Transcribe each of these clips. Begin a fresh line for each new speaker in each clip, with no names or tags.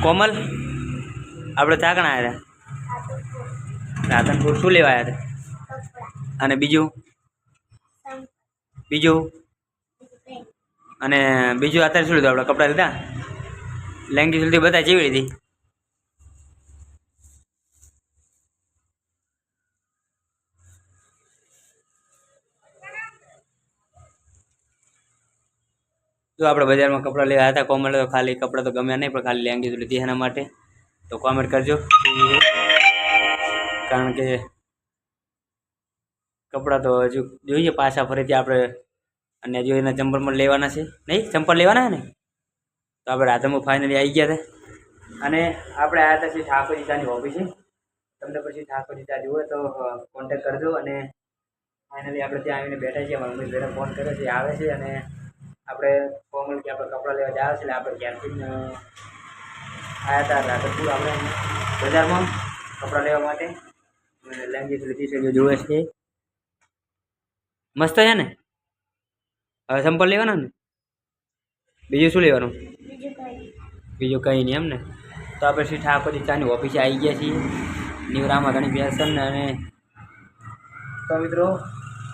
કોમલ આપણે ચાકણા આવ્યા હતા રાધનપુર શું લેવા આવ્યા હતા અને બીજું અને બીજું અત્યારે શું લીધું આપણે કપડાં લીધા લેંગી સુધી બધા જેવી લીધી જો આપણે બજારમાં કપડાં લેવા હતા કોમલ તો ખાલી કપડાં તો ગમ્યા નહીં પણ ખાલી લેંગી લીધી એના માટે તો કોમેન્ટ કરજો કારણ કે કપડાં તો હજુ જોઈએ પાછા ફરીથી આપણે અને હજુ એના ચંપલ પણ લેવાના છે નહીં ચંપલ લેવાના છે ને તો આપણે રાધનપુર ફાઇનલી આવી ગયા હતા અને આપણે આવ્યા હતા શ્રી ઠાકોરજી ચાની ઓફિસે તમને પછી ઠાકોરજી ચા જુઓ તો કોન્ટેક કરજો અને ફાઇનલી આપણે ત્યાં આવીને બેઠા છીએ અમારા મમ્મી ફોન કર્યો છે આવે છે અને આપણે કોમલ કે આપણે કપડાં લેવા જાય છે એટલે આપણે ક્યાંથી આવ્યા હતા રાધનપુર આપણે બજારમાં કપડાં લેવા માટે લેંગી લીધી છે જો જુએ છે મસ્ત છે ને હવે ચંપલ લેવાના ને બીજું શું લેવાનું બીજું કંઈ નહીં એમ ને તો આપણે શ્રી ઠાકોરજી ચાની ઓફિસે આવી ગયા છીએ નીવરામાં ઘણી ફેશન અને તો મિત્રો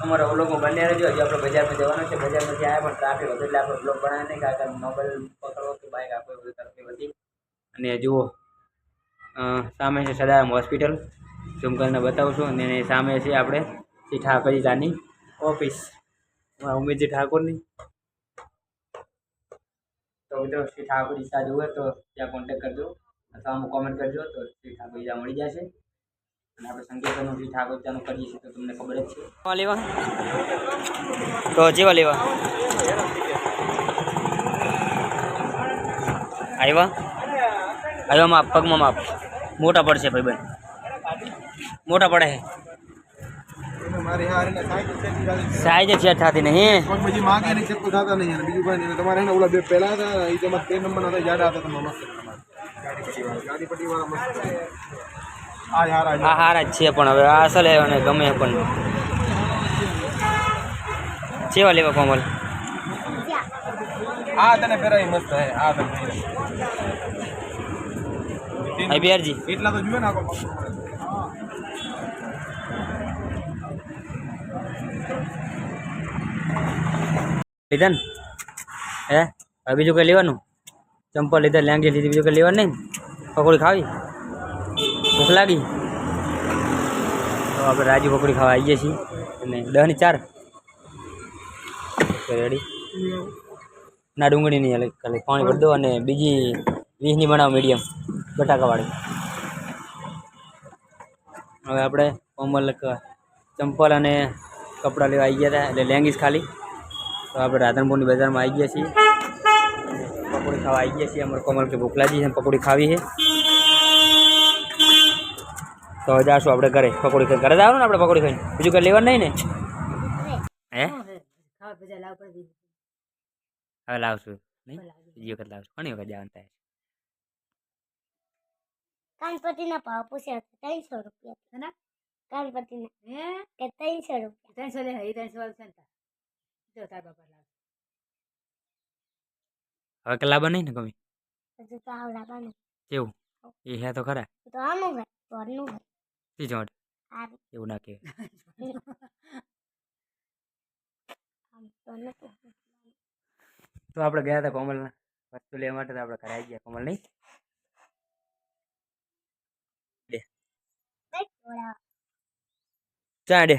અમારા વ્લોગમાં બંને રહેજો હજી આપણે બજારમાં જવાનું છે બજારમાંથી આવ્યા પણ ટ્રાફિક હતું એટલે આપણે બ્લોગ બનાવ્યા નહીં કારણ કે મોબાઈલ પકડવો કે બાઇક આપો બધું તકલીફ હતી અને જુઓ સામે છે સદારામ હોસ્પિટલ ઝૂમ કરીને બતાવું છું અને એની સામે છે આપણે શ્રી ઠાકોરજી ચાની ઓફિસ ઉમેદજી ઠાકોરની તો મિત્રો શ્રી ઠાકોરજી ચા જુએ તો ત્યાં કોન્ટેક કરજો અથવા અમુક કોમેન્ટ કરજો તો શ્રી ઠાકોરજી ચા મળી જશે અને આપણે સંકેતનું શ્રી ઠાકોરજી ચાનું કરીએ છીએ તો તમને ખબર જ છે લેવા તો જેવા લેવા આવ્યા માપ પગમાં માપ મોટા પડશે ભાઈ બેન મોટા પડે સાઈઝ સેટ થતી નહીં
બીજી માગે નહીં સેટ થતા નહીં અને બીજું કોઈ નહીં તમારે એને ઓલા બે પહેલા હતા એ તેમાં 3 નંબરના હતા જાડા હતા તમારા મસ્ત ગાડી પટ્ટી વાળા મસ્ત
આ હારા જ છે પણ હવે આ અસલ અને ગમે પણ કેવા લેવા કોમલ
આ તને પહેરાય મસ્ત હે આ તને
આઈબીઆરજી
એટલા તો જોઈએ ને આખો
લીધા ને હે હવે બીજું કંઈ લેવાનું ચંપલ લીધા લેંગી લીધી બીજું કંઈ લેવાનું નહીં પકોડી ખાવી ભૂખ લાગી તો આપણે રાજી પકોડી ખાવા આવીએ છીએ અને 10 ની 4 રેડી ના ડુંગળી નહીં ખાલી પાણી ભરી દો અને બીજી 20 ની બનાવો મીડિયમ બટાકાવાળી હવે આપણે કોમલ ચંપલ અને કપડાં લેવા આવી ગયા હતા એટલે લેંગીસ ખાલી તો આપણે રાધનપુરની બજારમાં આવી ગયા છીએ પકોડી ખાવા આવી ગયા છીએ અમારે કોમલ કે ભૂખ લાગી છે પકોડી ખાવી છે તો જાશું આપણે ઘરે પકોડી ખાઈ ઘરે જ આવવાનું ને આપણે પકોડી ખાઈને બીજું કંઈ લેવાનું નહીં ને હે હવે લાવશું નહીં બીજી વખત લાવશું ઘણી વખત જવાનું થાય
કાનપતિના ભાવ પૂછ્યા 300 રૂપિયા કાનપતિના કે 300 રૂપિયા 300 લે હઈ 300 વાળું છે ને જો તાર બાપા લાવ
હવે કે લાવવા નહીં ને કમી
હજુ તો આવ લાવવાનું
કેવું એ હે તો ખરા
તો આનું હે તોરનું હે
તી જોડ
આ
એવું ના કે
આમ તો નથી
તો આપણે ગયા હતા કોમલના વસ્તુ લેવા માટે તો આપણે ઘરે આવી ગયા કોમલ નહીં
બાઈક થોડા
ચા દે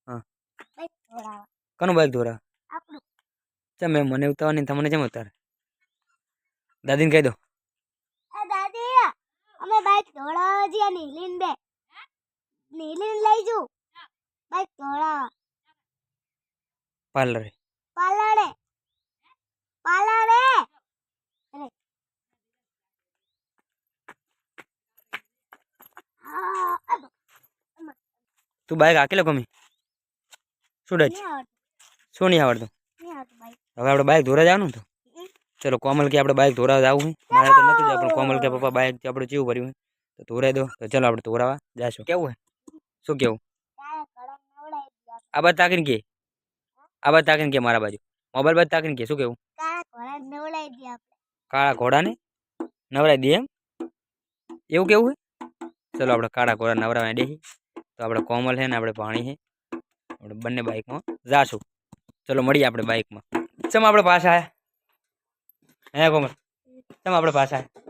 હા બાઈક થોડા
કનું બાઈક ધોરા
આપણું
ચા મેં મને ઉતાવળ નહીં તમને કેમ ઉતાર દાદીને કહી દો
એ દાદી અમે બાઈક થોડા જી નીલીન બે નીલીન લઈ જુ બાઈક થોડા
પાર્લરે
પાલાડે પાલાડે અરે
તું બાઈક આકેલો કમી શું ડચ શું નહીં આવડતું હવે આપણે બાઈક ધોરા જવાનું તો ચલો કોમલ કે આપણે બાઈક ધોરા જવું હોય મારે તો નથી જવું પણ કોમલ કે પપ્પા બાઈક આપણે ચેવું ભર્યું હોય તો ધોરાઈ દો તો ચલો આપણે ધોરાવા જાશું કેવું હોય શું કેવું આ બાદ તાકીને કે આ બાદ તાકીને કે મારા બાજુ મોબાઈલ બાદ તાકીને કે શું કેવું કાળા ઘોડાને નવરાઈ દે એમ એવું કેવું છે ચલો આપણે કાળા કોરા નવરાવા દેખી તો આપણે કોમલ છે ને આપણે પાણી છે આપણે બંને બાઇકમાં જાશું ચલો મળીએ આપણે બાઇકમાં ચમ આપણે પાછા આયા હે કોમલ ચમ આપણે પાછા આયા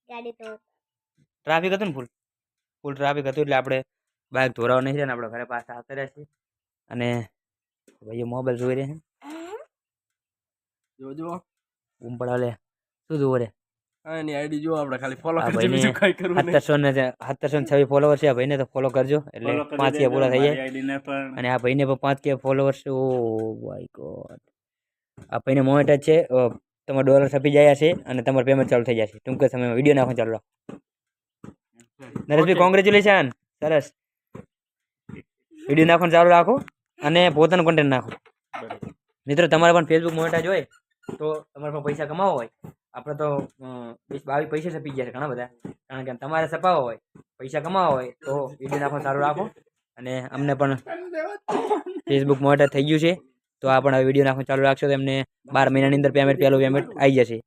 ગાડી તો
ટ્રાફિક હતું ને ફૂલ ટ્રાફિક હતું એટલે આપણે બાઇક ધોરાવા નહીં રહ્યા ને આપણે ઘરે પાછા આવતા રહ્યા છીએ અને ભાઈ મોબાઈલ જોઈ રહ્યા છે
જોજો
ઊમ પડા લે શું જોવો રે
એની આઈડી જો આપણે ખાલી ફોલો
આ
કરજો
ભાઈને
બીજું કઈ કરવું નહીં
726 ફોલોવર છે આ ભાઈને તો ફોલો કરજો એટલે 5k પૂરા થઈ જાય અને આ ભાઈને પણ 5k followers oh my God આ ભાઈને મોનેટાઈઝ છે તમારા ડોલર છપી જાય છે અને તમારું પેમેન્ટ ચાલુ થઈ જશે ટૂંક સમયમાં વિડીયો નાખવાનું ચાલુ રાખો નરેશભાઈ કોંગ્રેચ્યુલેશન સરસ વિડીયો નાખવાનું ચાલુ રાખો અને પોતાનું કન્ટેન્ટ નાખો મિત્રો તમારે પણ ફેસબુક મોનેટાઈઝ હોય તો તમારે પણ પૈસા કમાવો હોય આપણે તો 20-22 પૈસા છપી ગયા છે ઘણા બધા કારણ કે તમારે છપાવવા હોય પૈસા કમાવા હોય તો વિડીયો નાખવાનું ચાલુ રાખો અને અમને પણ ફેસબુક મોનેટાઈઝ થઈ ગયું છે તો આ પણ હવે વિડીયો નાખવાનું ચાલુ રાખશો તો એમને 12 મહિનાની અંદર પહેલું પેમેન્ટ આવી જશે